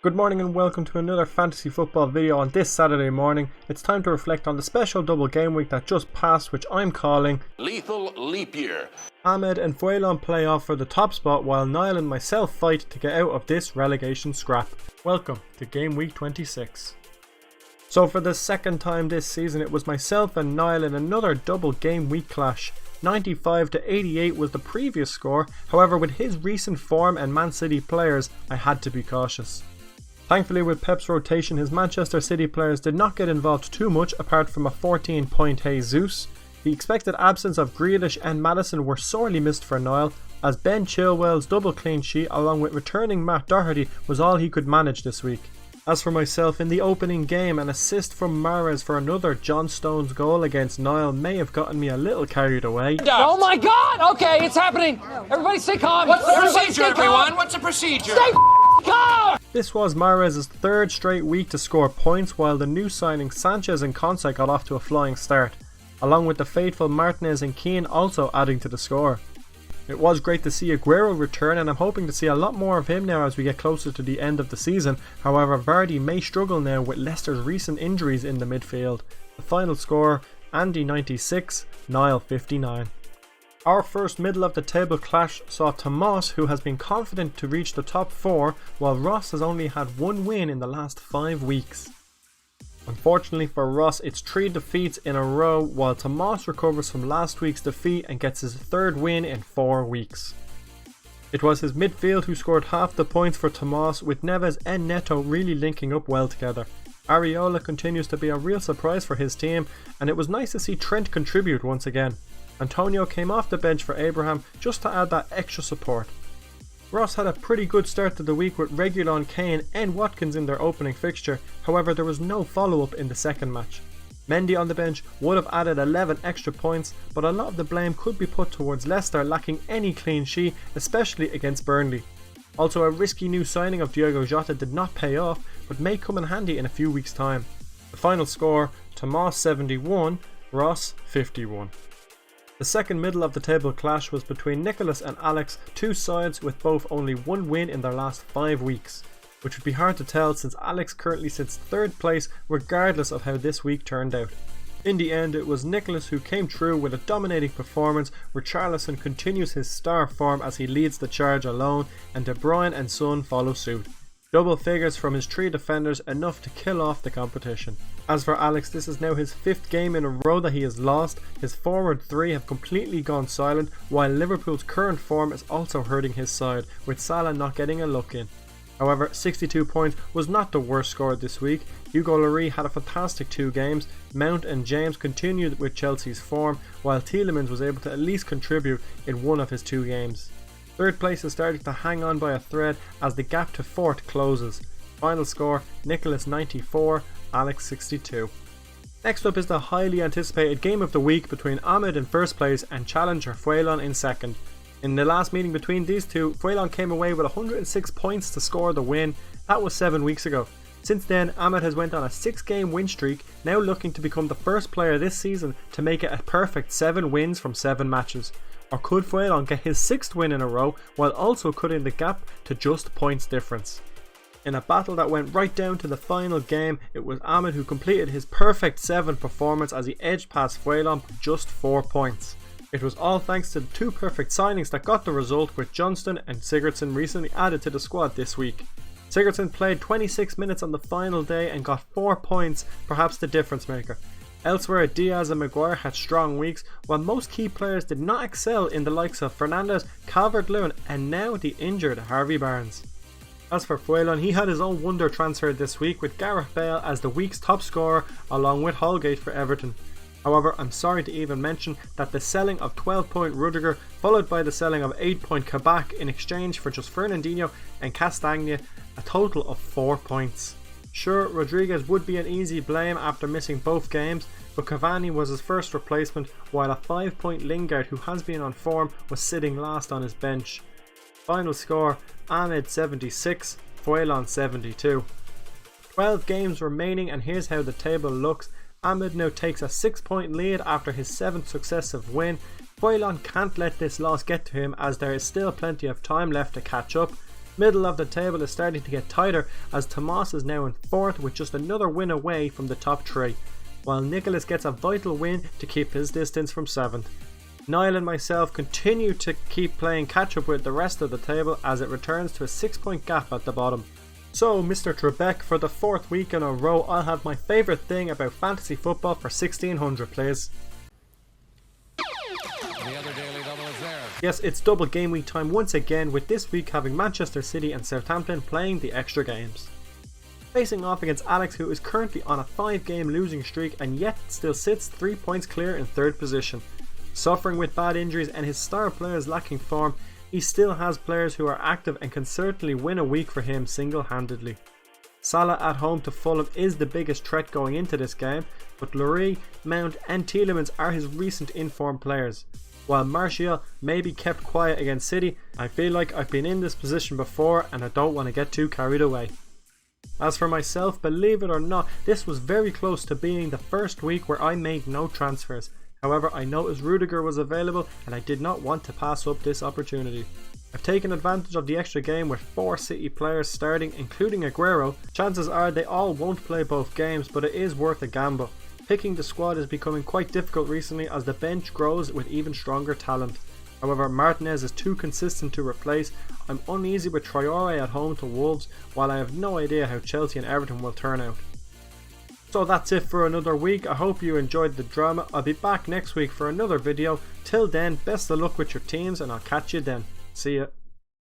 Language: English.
Good morning and welcome to another fantasy football video on this Saturday morning. It's time to reflect on the special double game week that just passed, which I'm calling Lethal Leap Year. Ahmed and Fuelon play off for the top spot while Niall and myself fight to get out of this relegation scrap. Welcome to game week 26. So for the second time this season, it was myself and Niall in another double game week clash. 95 to 88 was the previous score, however with his recent form and Man City players, I had to be cautious. Thankfully, with Pep's rotation, his Manchester City players did not get involved too much apart from a 14-point Jesus. The expected absence of Grealish and Maddison were sorely missed for Niall, as Ben Chilwell's double clean sheet along with returning Matt Doherty was all he could manage this week. As for myself, in the opening game, an assist from Mahrez for another John Stones goal against Niall may have gotten me a little carried away. Oh my god! Okay, it's happening! Everybody stay calm! What's the procedure, everyone? What's the procedure? Stay calm! This was Mahrez's third straight week to score points, while the new signings Sanchez and Conte got off to a flying start, along with the faithful Martinez and Keane also adding to the score. It was great to see Aguero return, and I'm hoping to see a lot more of him now as we get closer to the end of the season. However, Vardy may struggle now with Leicester's recent injuries in the midfield. The final score, Andy 96, Niall 59. Our first middle of the table clash saw Tomas, who has been confident to reach the top 4, while Ross has only had one win in the last 5 weeks. Unfortunately for Ross, it's 3 defeats in a row, while Tomas recovers from last week's defeat and gets his third win in 4 weeks. It was his midfield who scored half the points for Tomas, with Neves and Neto really linking up well together. Areola continues to be a real surprise for his team, and it was nice to see Trent contribute once again. Antonio came off the bench for Abraham just to add that extra support. Ross had a pretty good start to the week with Reguilon, Kane and Watkins in their opening fixture, however there was no follow-up in the second match. Mendy on the bench would have added 11 extra points, but a lot of the blame could be put towards Leicester lacking any clean sheet, especially against Burnley. Also, a risky new signing of Diogo Jota did not pay off, but may come in handy in a few weeks' time. The final score, Tomas 71, Ross 51. The second middle of the table clash was between Nicholas and Alex, two sides with both only one win in their last 5 weeks, which would be hard to tell since Alex currently sits third place regardless of how this week turned out. In the end, it was Nicholas who came through with a dominating performance. Richarlison continues his star form as he leads the charge alone, and De Bruyne and Son follow suit. Double figures from his 3 defenders, enough to kill off the competition. As for Alex, this is now his 5th game in a row that he has lost. His forward 3 have completely gone silent, while Liverpool's current form is also hurting his side, with Salah not getting a look in. However, 62 points was not the worst score this week. Hugo Lloris had a fantastic 2 games. Mount and James continued with Chelsea's form, while Tielemans was able to at least contribute in one of his 2 games. Third place is starting to hang on by a thread as the gap to 4th closes. Final score, Nicholas 94, Alex 62. Next up is the highly anticipated game of the week between Ahmed in first place and challenger Fuelon in second. In the last meeting between these two, Fuelon came away with 106 points to score the win. That was 7 weeks ago. Since then, Ahmed has went on a 6-game win streak, now looking to become the first player this season to make it a perfect 7 wins from 7 matches. Or could Fuelon get his 6th win in a row while also cutting the gap to just points difference? In a battle that went right down to the final game, it was Ahmed who completed his perfect 7 performance as he edged past Fuelon by just 4 points. It was all thanks to the 2 perfect signings that got the result, with Johnston and Sigurdsson recently added to the squad this week. Sigurdsson played 26 minutes on the final day and got 4 points, perhaps the difference maker. Elsewhere, Diaz and Maguire had strong weeks, while most key players did not excel in the likes of Fernandes, Calvert-Lewin and now the injured Harvey Barnes. As for Fuelon, he had his own wonder transfer this week with Gareth Bale as the week's top scorer along with Holgate for Everton. However, I'm sorry to even mention that the selling of 12-point Rudiger followed by the selling of 8-point Kabak in exchange for just Fernandinho and Castagna, a total of 4 points. Sure, Rodriguez would be an easy blame after missing both games, but Cavani was his first replacement, while a 5-point Lingard, who has been on form, was sitting last on his bench. Final score, Ahmed 76, Fuelon 72. 12 games remaining, and here's how the table looks. Ahmed now takes a 6-point lead after his 7th successive win. Fuelon can't let this loss get to him as there is still plenty of time left to catch up. Middle of the table is starting to get tighter as Tomas is now in 4th with just another win away from the top 3, while Nicholas gets a vital win to keep his distance from 7th. Niall and myself continue to keep playing catch up with the rest of the table as it returns to a 6-point gap at the bottom. So Mr. Trebek, for the 4th week in a row, I'll have my favourite thing about fantasy football for 1600 please. The other daily double is there. Yes, it's double game week time once again, with this week having Manchester City and Southampton playing the extra games. Facing off against Alex, who is currently on a 5-game losing streak and yet still sits 3 points clear in 3rd position. Suffering with bad injuries and his star players lacking form, he still has players who are active and can certainly win a week for him single-handedly. Salah at home to Fulham is the biggest threat going into this game, but Lurie, Mount and Tielemans are his recent informed players. While Martial may be kept quiet against City, I feel like I've been in this position before and I don't want to get too carried away. As for myself, believe it or not, this was very close to being the first week where I made no transfers. However, I noticed Rudiger was available and I did not want to pass up this opportunity. I've taken advantage of the extra game with 4 City players starting, including Aguero. Chances are they all won't play both games, but it is worth a gamble. Picking the squad is becoming quite difficult recently as the bench grows with even stronger talent. However, Martinez is too consistent to replace. I'm uneasy with Traore at home to Wolves, while I have no idea how Chelsea and Everton will turn out. So that's it for another week. I hope you enjoyed the drama. I'll be back next week for another video. Till then, best of luck with your teams and I'll catch you then. See ya.